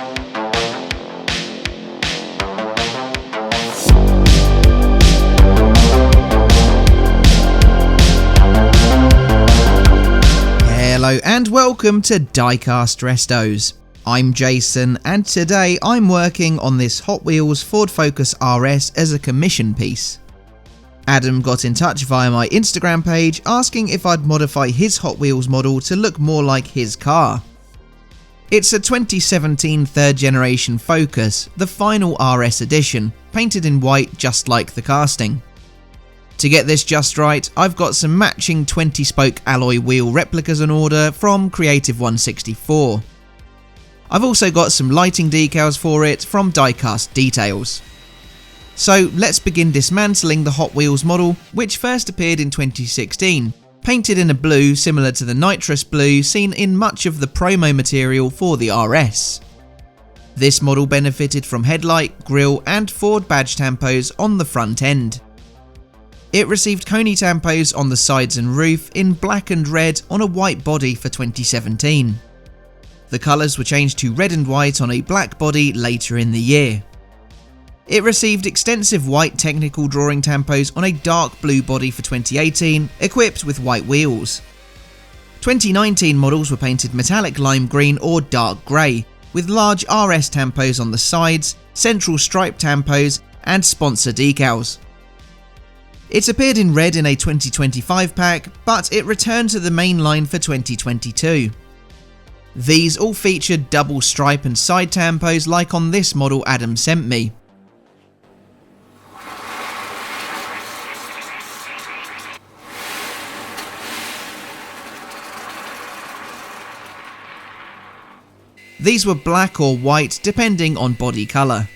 Hello and welcome to Diecast Restos. I'm Jason and today I'm working on this Hot Wheels Ford Focus RS as a commission piece. Adam got in touch via my Instagram page asking if I'd modify his Hot Wheels model to look more like his car. It's a 2017 third generation Focus, the final RS edition, painted in white just like the casting. To get this just right, I've got some matching 20-spoke alloy wheel replicas on order from Creative One64. I've also got some lighting decals for it from Diecast Details. So let's begin dismantling the Hot Wheels model, which first appeared in 2016, painted in a blue similar to the nitrous blue seen in much of the promo material for the RS. This model benefited from headlight, grille and Ford badge tampos on the front end. It received Coney tampos on the sides and roof in black and red on a white body for 2017. The colours were changed to red and white on a black body later in the year. It received extensive white technical drawing tampos on a dark blue body for 2018, equipped with white wheels. 2019 models were painted metallic lime green or dark grey, with large RS tampos on the sides, central stripe tampos and sponsor decals. It appeared in red in a 2025 pack, but it returned to the mainline for 2022. These all featured double stripe and side tampos like on this model Adam sent me. These were black or white depending on body colour.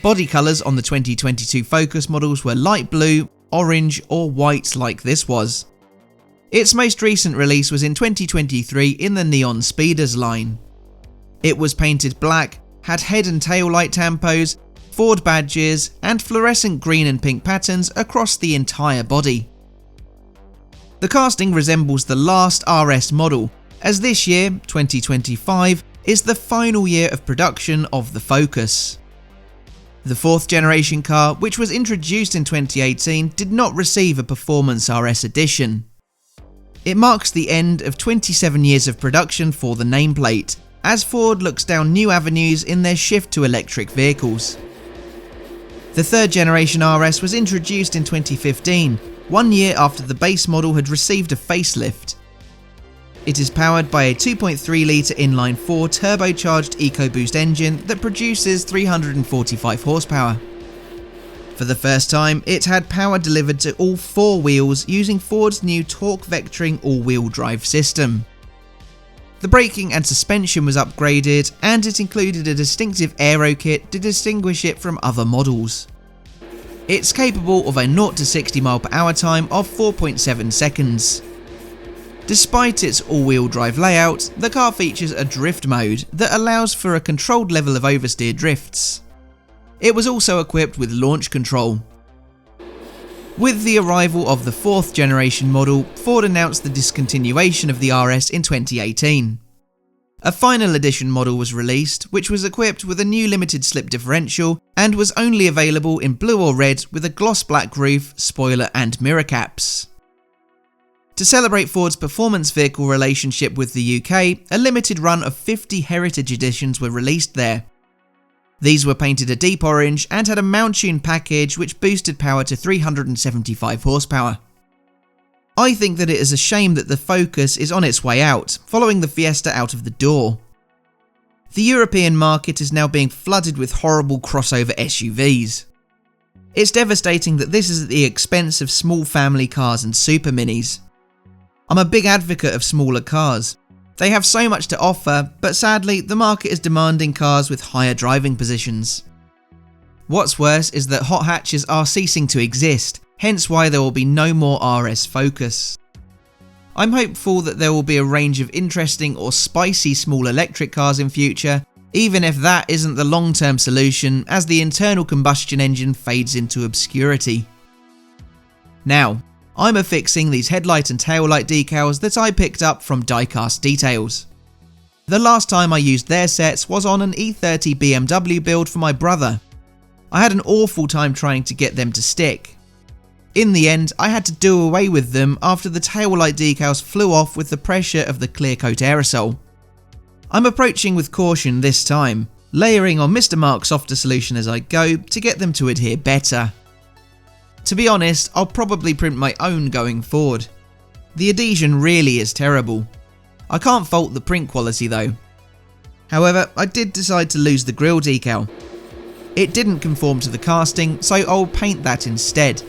Body colours on the 2022 Focus models were light blue, orange or white like this was. Its most recent release was in 2023 in the Neon Speeders line. It was painted black, had head and tail light tampos, Ford badges and fluorescent green and pink patterns across the entire body. The casting resembles the last RS model, as this year, 2025, is the final year of production of the Focus. The fourth generation car, which was introduced in 2018, did not receive a Performance RS edition. It marks the end of 27 years of production for the nameplate, as Ford looks down new avenues in their shift to electric vehicles. The third generation RS was introduced in 2015, 1 year after the base model had received a facelift. It is powered by a 2.3 litre inline-4 turbocharged EcoBoost engine that produces 345 horsepower. For the first time, it had power delivered to all four wheels using Ford's new torque vectoring all-wheel drive system. The braking and suspension was upgraded, and it included a distinctive aero kit to distinguish it from other models. It's capable of a 0 to 60 mph time of 4.7 seconds. Despite its all-wheel drive layout, the car features a drift mode that allows for a controlled level of oversteer drifts. It was also equipped with launch control. With the arrival of the fourth generation model, Ford announced the discontinuation of the RS in 2018. A final edition model was released, which was equipped with a new limited slip differential and was only available in blue or red with a gloss black roof, spoiler and mirror caps. To celebrate Ford's performance vehicle relationship with the UK, a limited run of 50 heritage editions were released there. These were painted a deep orange and had a mount tune package which boosted power to 375 horsepower. I think that it is a shame that the Focus is on its way out, following the Fiesta out of the door. The European market is now being flooded with horrible crossover SUVs. It's devastating that this is at the expense of small family cars and super minis. I'm a big advocate of smaller cars. They have so much to offer, but sadly the market is demanding cars with higher driving positions. What's worse is that hot hatches are ceasing to exist, hence why there will be no more RS Focus. I'm hopeful that there will be a range of interesting or spicy small electric cars in future, even if that isn't the long-term solution as the internal combustion engine fades into obscurity. Now, I'm affixing these headlight and taillight decals that I picked up from Diecast Details. The last time I used their sets was on an E30 BMW build for my brother. I had an awful time trying to get them to stick. In the end, I had to do away with them after the taillight decals flew off with the pressure of the clear coat aerosol. I'm approaching with caution this time, layering on Mr. Mark's softer solution as I go to get them to adhere better. To be honest, I'll probably print my own going forward. The adhesion really is terrible. I can't fault the print quality though. However, I did decide to lose the grille decal. It didn't conform to the casting, so I'll paint that instead.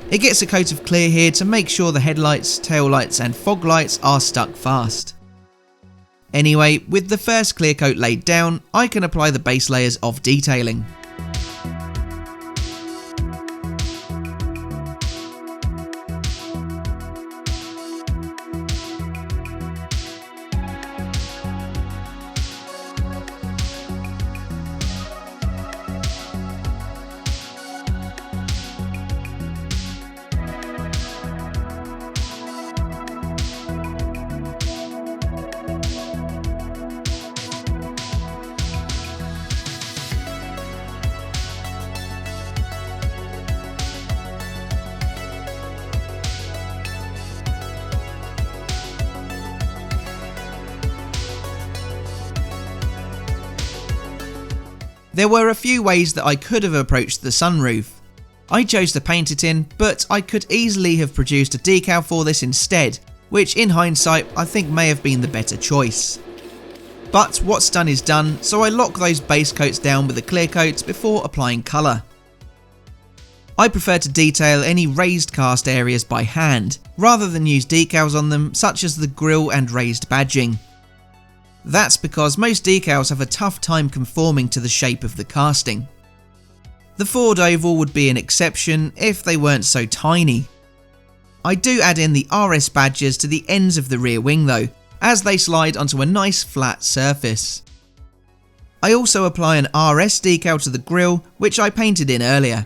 It gets a coat of clear here to make sure the headlights, taillights and fog lights are stuck fast. Anyway, with the first clear coat laid down, I can apply the base layers of detailing. There were a few ways that I could have approached the sunroof. I chose to paint it in, but I could easily have produced a decal for this instead, which in hindsight I think may have been the better choice. But what's done is done, so I lock those base coats down with a clear coat before applying colour. I prefer to detail any raised cast areas by hand, rather than use decals on them such as the grille and raised badging. That's because most decals have a tough time conforming to the shape of the casting. The Ford oval would be an exception if they weren't so tiny. I do add in the RS badges to the ends of the rear wing though, as they slide onto a nice flat surface. I also apply an RS decal to the grille, which I painted in earlier.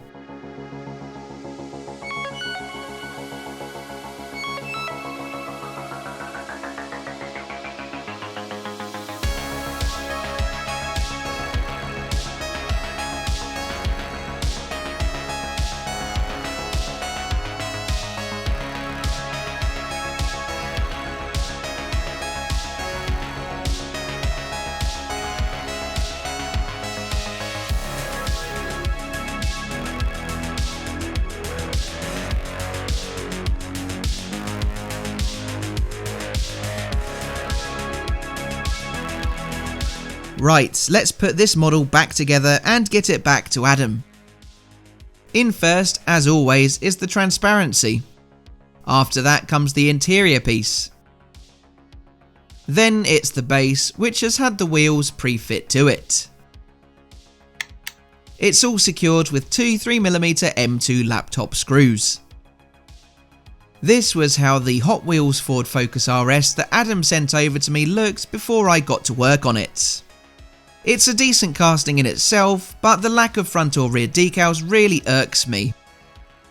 Right, let's put this model back together and get it back to Adam. In first, as always, is the transparency. After that comes the interior piece. Then it's the base, which has had the wheels pre-fit to it. It's all secured with two 3mm M2 laptop screws. This was how the Hot Wheels Ford Focus RS that Adam sent over to me looked before I got to work on it. It's a decent casting in itself, but the lack of front or rear decals really irks me.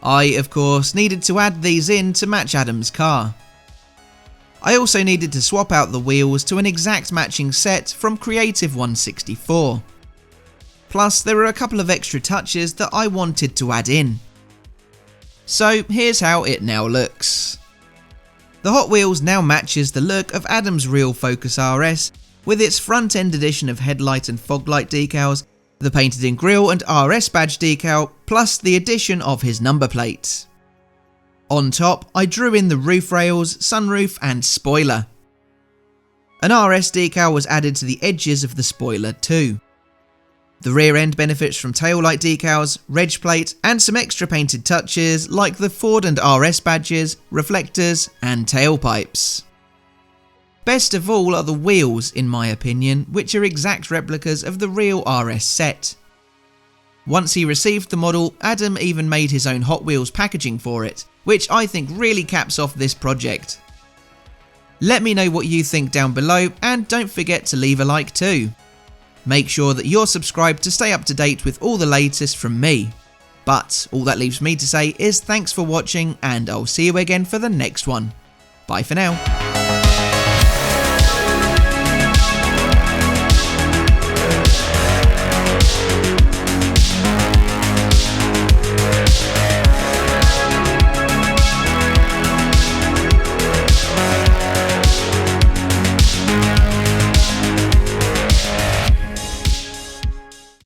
I, of course, needed to add these in to match Adam's car. I also needed to swap out the wheels to an exact matching set from Creative One64. Plus, there were a couple of extra touches that I wanted to add in. So here's how it now looks. The Hot Wheels now matches the look of Adam's real Focus RS, with its front end edition of headlight and fog light decals, the painted in grille and RS badge decal, plus the addition of his number plate. On top, I drew in the roof rails, sunroof and spoiler. An RS decal was added to the edges of the spoiler too. The rear end benefits from taillight decals, reg plate and some extra painted touches like the Ford and RS badges, reflectors and tailpipes. Best of all are the wheels, in my opinion, which are exact replicas of the real RS set. Once he received the model, Adam even made his own Hot Wheels packaging for it, which I think really caps off this project. Let me know what you think down below and don't forget to leave a like too. Make sure that you're subscribed to stay up to date with all the latest from me. But all that leaves me to say is thanks for watching and I'll see you again for the next one. Bye for now.